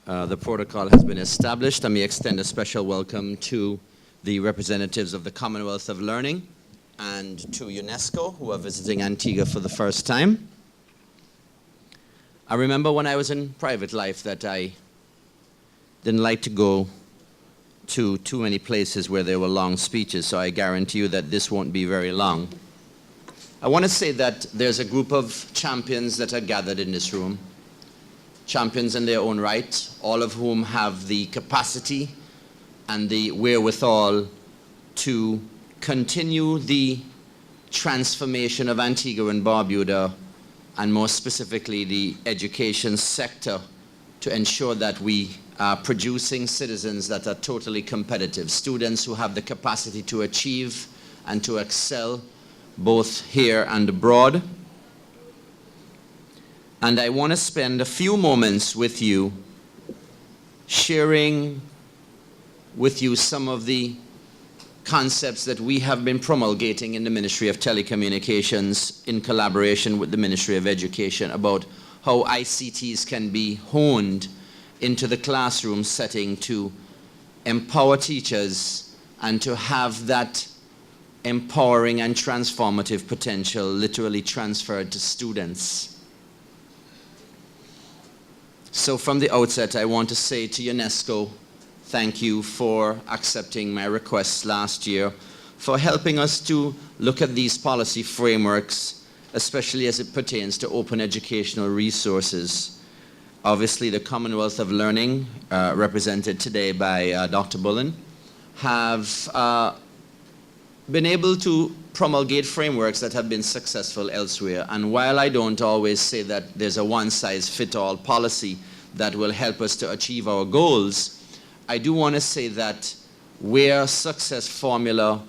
The protocol has been established. Let me extend a special welcome to the representatives of the Commonwealth of Learning and to UNESCO, who are visiting Antigua for the first time. I remember when I was in private life that I didn't like to go to too many places where there were long speeches, so I guarantee you that this won't be very long. I want to say that there's a group of champions that are gathered in this room, champions in their own right, all of whom have the capacity and the wherewithal to continue the transformation of Antigua and Barbuda, and more specifically the education sector, to ensure that we are producing citizens that are totally competitive, students who have the capacity to achieve and to excel both here and abroad. And I want to spend a few moments with you sharing with you some of the concepts that we have been promulgating in the Ministry of Telecommunications in collaboration with the Ministry of Education about how ICTs can be honed into the classroom setting to empower teachers and to have that empowering and transformative potential literally transferred to students. So from the outset, I want to say to UNESCO, thank you for accepting my request last year, for helping us to look at these policy frameworks, especially as it pertains to open educational resources. Obviously, the Commonwealth of Learning, represented today by Dr. Bullen, have been able to promulgate frameworks that have been successful elsewhere. And while I don't always say that there's a one-size-fits-all policy that will help us to achieve our goals, I do want to say that where an success formula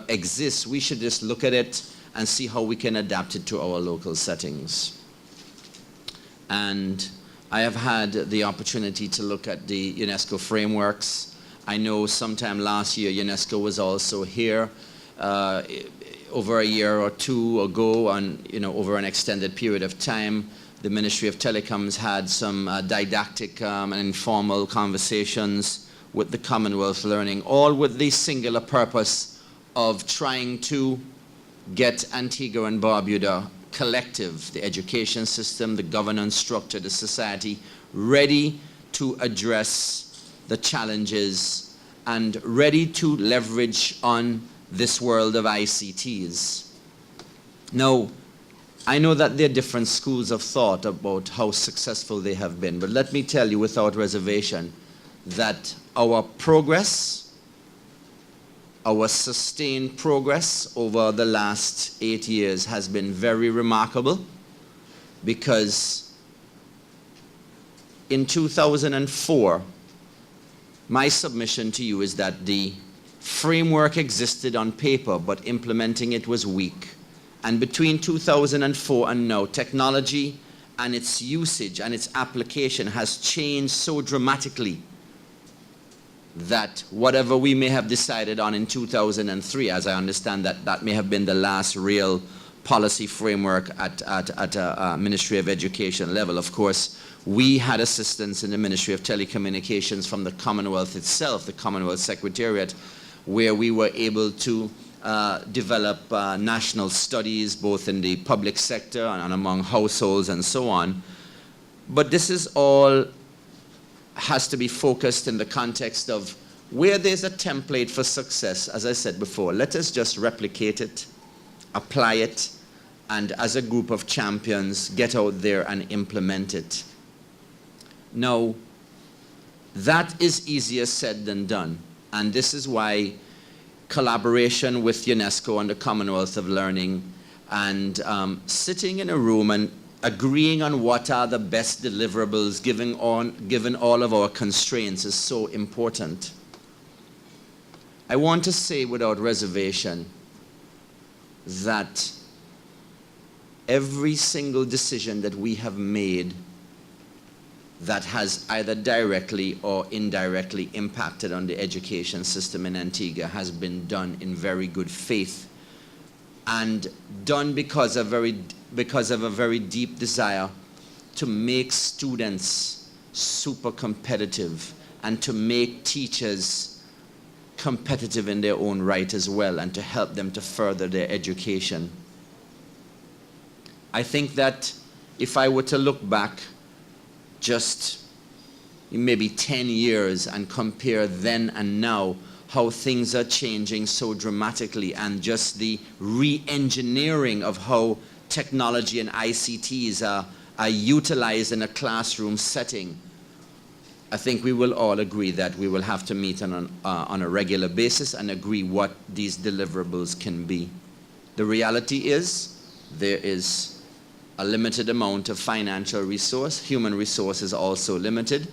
exists, we should just look at it and see how we can adapt it to our local settings. And I have had the opportunity to look at the UNESCO frameworks. I know sometime last year UNESCO was also here over a year or two ago, and over an extended period of time. The Ministry of Telecoms had some didactic and informal conversations with the Commonwealth Learning, all with the singular purpose of trying to get Antigua and Barbuda collective, the education system, the governance structure, the society, ready to address the challenges and ready to leverage on this world of ICTs. Now, I know that there are different schools of thought about how successful they have been, but let me tell you without reservation that our progress, our sustained progress over the last 8 years has been very remarkable, because in 2004, my submission to you is that the framework existed on paper, but implementing it was weak. And between 2004 and now, technology and its usage and its application has changed so dramatically that whatever we may have decided on in 2003, as I understand that may have been the last real policy framework at a Ministry of Education level. Of course, we had assistance in the Ministry of Telecommunications from the Commonwealth itself, the Commonwealth Secretariat, where we were able to develop national studies, both in the public sector and among households and so on. But this is all has to be focused in the context of where there's a template for success. As I said before, let us just replicate it, apply it, and as a group of champions, get out there and implement it. Now, that is easier said than done, and this is why collaboration with UNESCO and the Commonwealth of Learning and sitting in a room and agreeing on what are the best deliverables given all of our constraints is so important. I want to say without reservation that every single decision that we have made that has either directly or indirectly impacted on the education system in Antigua has been done in very good faith and done because of a very deep desire to make students super competitive and to make teachers competitive in their own right as well, and to help them to further their education. I think that if I were to look back just maybe 10 years and compare then and now, how things are changing so dramatically, and just the re-engineering of how technology and ICTs are utilized in a classroom setting, I think we will all agree that we will have to meet on a regular basis and agree what these deliverables can be. The reality is there is a limited amount of financial resource. Human resource is also limited.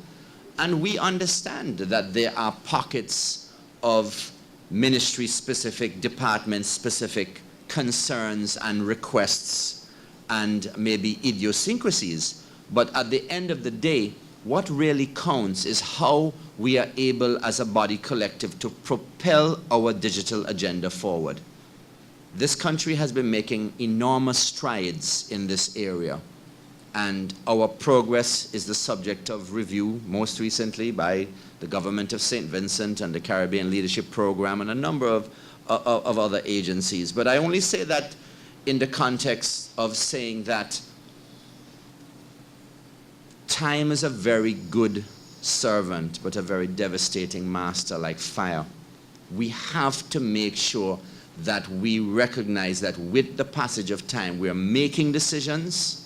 And we understand that there are pockets of ministry-specific, department-specific concerns and requests and maybe idiosyncrasies. But at the end of the day, what really counts is how we are able as a body collective to propel our digital agenda forward. This country has been making enormous strides in this area, and our progress is the subject of review, most recently by the government of St. Vincent and the Caribbean Leadership Program and a number of other agencies. But I only say that in the context of saying that time is a very good servant, but a very devastating master like fire. We have to make sure that we recognize that with the passage of time, we're making decisions,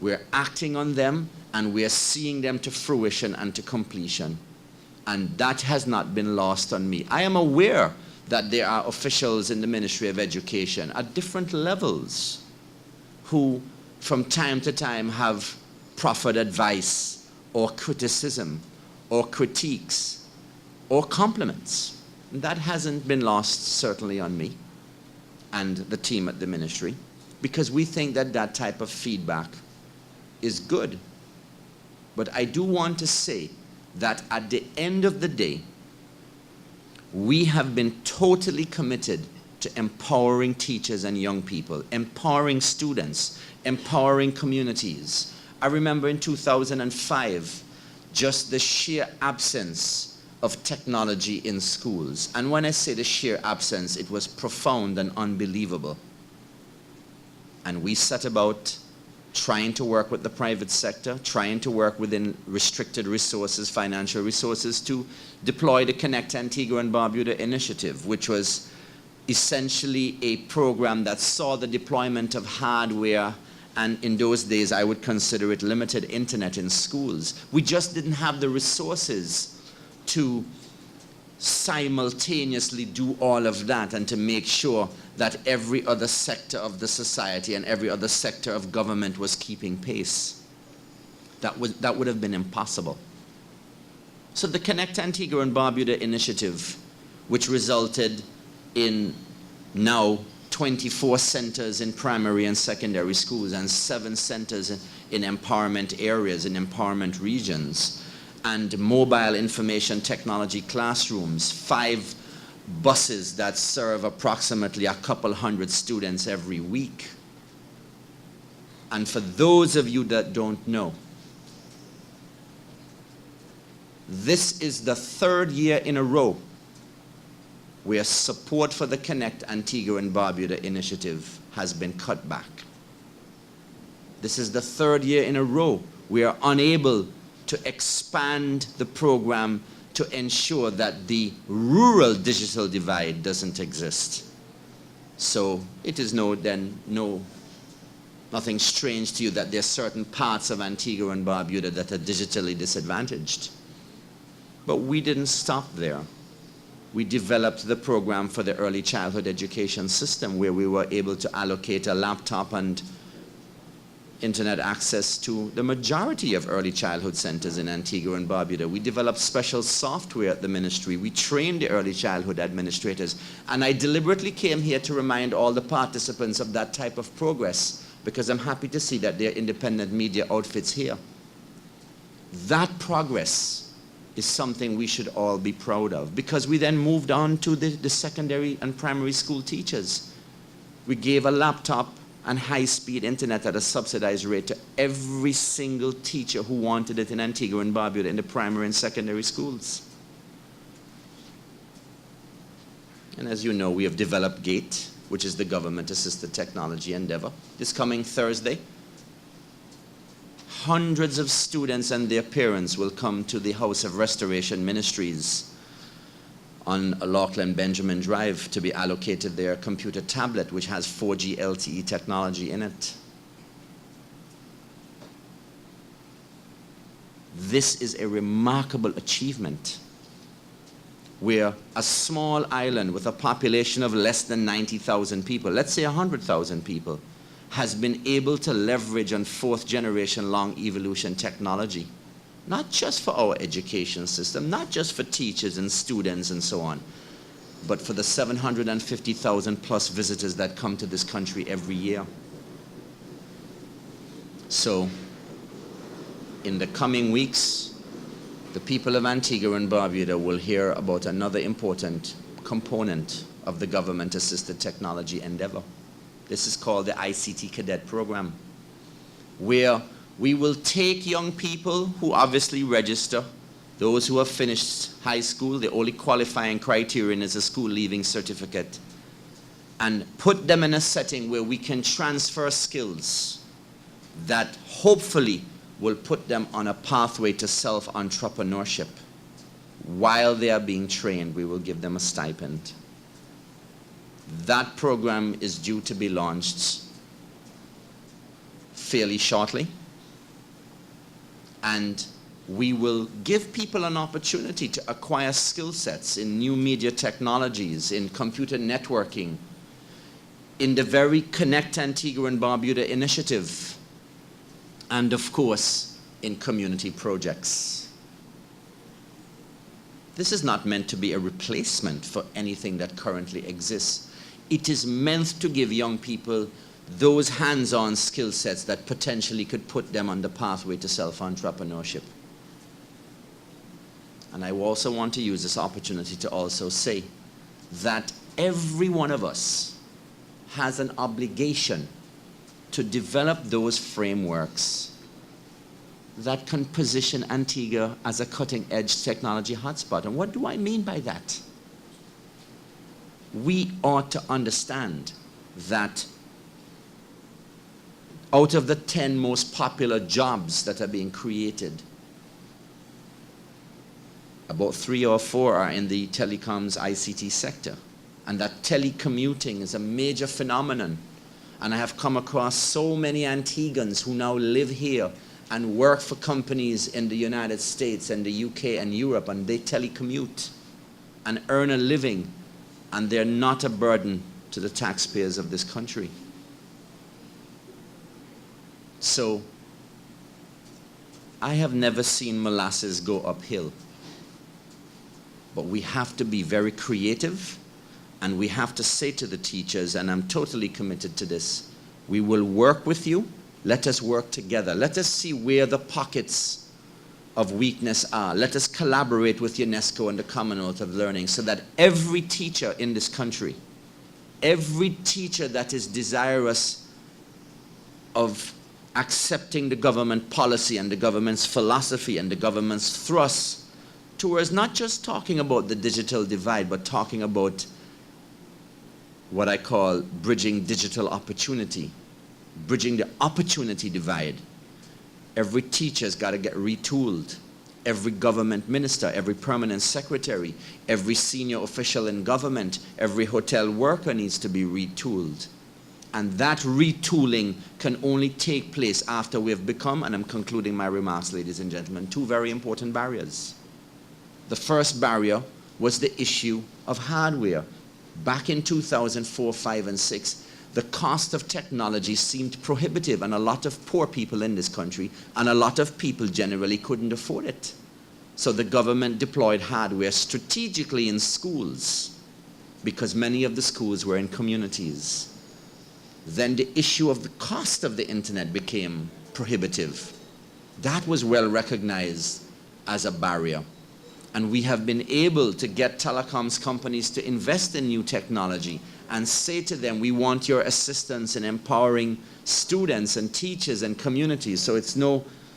we're acting on them, and we're seeing them to fruition and to completion. And that has not been lost on me. I am aware that there are officials in the Ministry of Education at different levels who from time to time have proffered advice or criticism or critiques or compliments. That hasn't been lost certainly on me and the team at the ministry, because we think that that type of feedback is good. But I do want to say that at the end of the day, we have been totally committed to empowering teachers and young people, empowering students, empowering communities. I remember in 2005, just the sheer absence of technology in schools. And when I say the sheer absence, it was profound and unbelievable. And we set about trying to work with the private sector, trying to work within restricted resources, financial resources, to deploy the Connect Antigua and Barbuda initiative, which was essentially a program that saw the deployment of hardware, and in those days I would consider it limited internet in schools. We just didn't have the resources to simultaneously do all of that and to make sure that every other sector of the society and every other sector of government was keeping pace. That would have been impossible. So the Connect Antigua and Barbuda initiative, which resulted in now 24 centers in primary and secondary schools and 7 centers in empowerment areas, in empowerment regions, and mobile information technology classrooms, 5 buses that serve approximately a couple hundred students every week. And for those of you that don't know, this is the 3rd year in a row where support for the Connect Antigua and Barbuda initiative has been cut back. This is the 3rd year in a row we are unable to expand the program to ensure that the rural digital divide doesn't exist. So it is nothing strange to you that there are certain parts of Antigua and Barbuda that are digitally disadvantaged. But we didn't stop there. We developed the program for the early childhood education system, where we were able to allocate a laptop and internet access to the majority of early childhood centers in Antigua and Barbuda. We developed special software at the ministry. We trained the early childhood administrators. And I deliberately came here to remind all the participants of that type of progress, because I'm happy to see that there are independent media outfits here. That progress is something we should all be proud of, because we then moved on to the secondary and primary school teachers. We gave a laptop and high-speed internet at a subsidized rate to every single teacher who wanted it in Antigua and Barbuda in the primary and secondary schools. And as you know, we have developed GATE, which is the government-assisted technology endeavor. This coming Thursday, hundreds of students and their parents will come to the House of Restoration Ministries on Laughlin Benjamin Drive to be allocated their computer tablet, which has 4G LTE technology in it. This is a remarkable achievement where a small island with a population of less than 90,000 people, let's say 100,000 people, has been able to leverage on fourth generation long evolution technology. Not just for our education system, not just for teachers and students and so on, but for the 750,000 plus visitors that come to this country every year. So, in the coming weeks, the people of Antigua and Barbuda will hear about another important component of the government-assisted technology endeavor. This is called the ICT Cadet Program, where we will take young people who obviously register, those who have finished high school, the only qualifying criterion is a school leaving certificate, and put them in a setting where we can transfer skills that hopefully will put them on a pathway to self-entrepreneurship. While they are being trained, we will give them a stipend. That program is due to be launched fairly shortly. And we will give people an opportunity to acquire skill sets in new media technologies, in computer networking, in the very Connect Antigua and Barbuda initiative, and of course, in community projects. This is not meant to be a replacement for anything that currently exists. It is meant to give young people those hands-on skill sets that potentially could put them on the pathway to self-entrepreneurship. And I also want to use this opportunity to also say that every one of us has an obligation to develop those frameworks that can position Antigua as a cutting-edge technology hotspot. And what do I mean by that? We ought to understand that out of the 10 most popular jobs that are being created, about 3 or 4 are in the telecoms ICT sector. And that telecommuting is a major phenomenon. And I have come across so many Antiguans who now live here and work for companies in the United States and the UK and Europe, and they telecommute and earn a living, and they're not a burden to the taxpayers of this country. So, I have never seen molasses go uphill. But we have to be very creative, and we have to say to the teachers, and I'm totally committed to this, we will work with you. Let us work together. Let us see where the pockets of weakness are. Let us collaborate with UNESCO and the Commonwealth of Learning so that every teacher in this country, every teacher that is desirous of accepting the government policy and the government's philosophy and the government's thrust towards not just talking about the digital divide, but talking about what I call bridging digital opportunity, bridging the opportunity divide. Every teacher's got to get retooled. Every government minister, every permanent secretary, every senior official in government, every hotel worker needs to be retooled. And that retooling can only take place after we have become, and I'm concluding my remarks, ladies and gentlemen, 2 very important barriers. The first barrier was the issue of hardware. Back in 2004, 5, and 6, the cost of technology seemed prohibitive, and a lot of poor people in this country, and a lot of people generally couldn't afford it. So the government deployed hardware strategically in schools, because many of the schools were in communities. Then the issue of the cost of the internet became prohibitive. That was well recognized as a barrier. And we have been able to get telecoms companies to invest in new technology and say to them, we want your assistance in empowering students and teachers and communities. So it's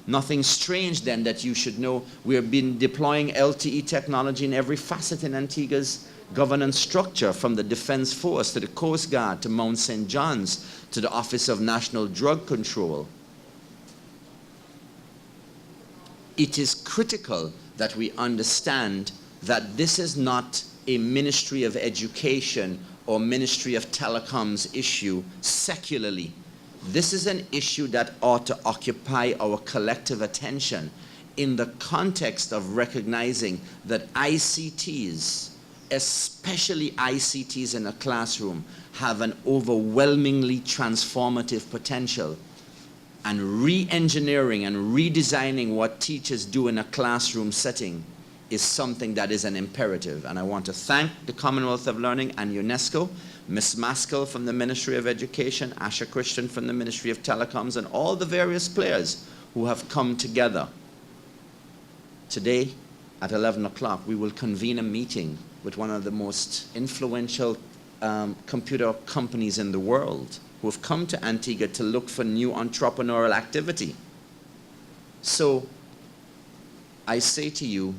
nothing strange then that you should know we have been deploying LTE technology in every facet in Antigua's governance structure, from the Defense Force to the Coast Guard to Mount St. John's to the Office of National Drug Control. It is critical that we understand that this is not a Ministry of Education or Ministry of Telecoms issue secularly. This is an issue that ought to occupy our collective attention in the context of recognizing that ICTs, especially ICTs in a classroom, have an overwhelmingly transformative potential. And re-engineering and redesigning what teachers do in a classroom setting is something that is an imperative. And I want to thank the Commonwealth of Learning and UNESCO, Ms. Maskell from the Ministry of Education, Asha Christian from the Ministry of Telecoms, and all the various players who have come together. Today, at 11 o'clock, we will convene a meeting with one of the most influential computer companies in the world, who have come to Antigua to look for new entrepreneurial activity. So I say to you,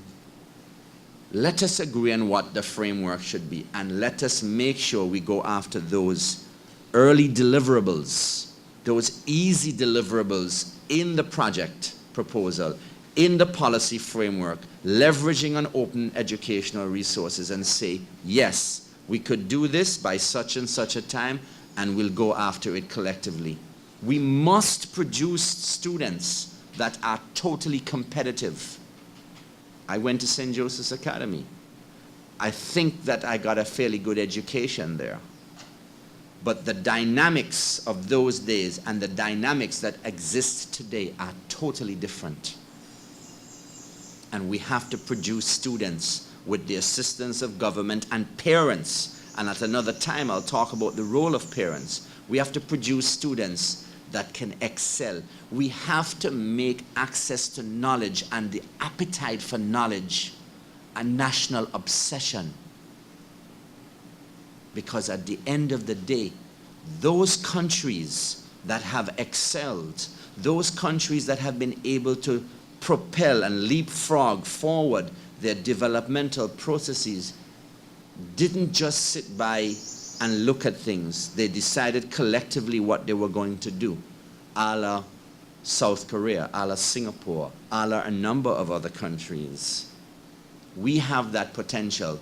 let us agree on what the framework should be, and let us make sure we go after those early deliverables, those easy deliverables in the project proposal, in the policy framework, leveraging on open educational resources, and say, yes, we could do this by such and such a time, and we'll go after it collectively. We must produce students that are totally competitive. I went to St. Joseph's Academy. I think that I got a fairly good education there. But the dynamics of those days and the dynamics that exist today are totally different. And we have to produce students with the assistance of government and parents. And at another time, I'll talk about the role of parents. We have to produce students that can excel. We have to make access to knowledge and the appetite for knowledge a national obsession. Because at the end of the day, those countries that have excelled, those countries that have been able to propel and leapfrog forward their developmental processes, didn't just sit by and look at things. They decided collectively what they were going to do, a la South Korea, a la Singapore, a la a number of other countries. We have that potential,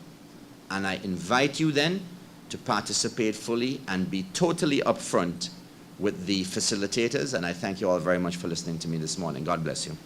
and I invite you then to participate fully and be totally upfront with the facilitators, and I thank you all very much for listening to me this morning. God bless you.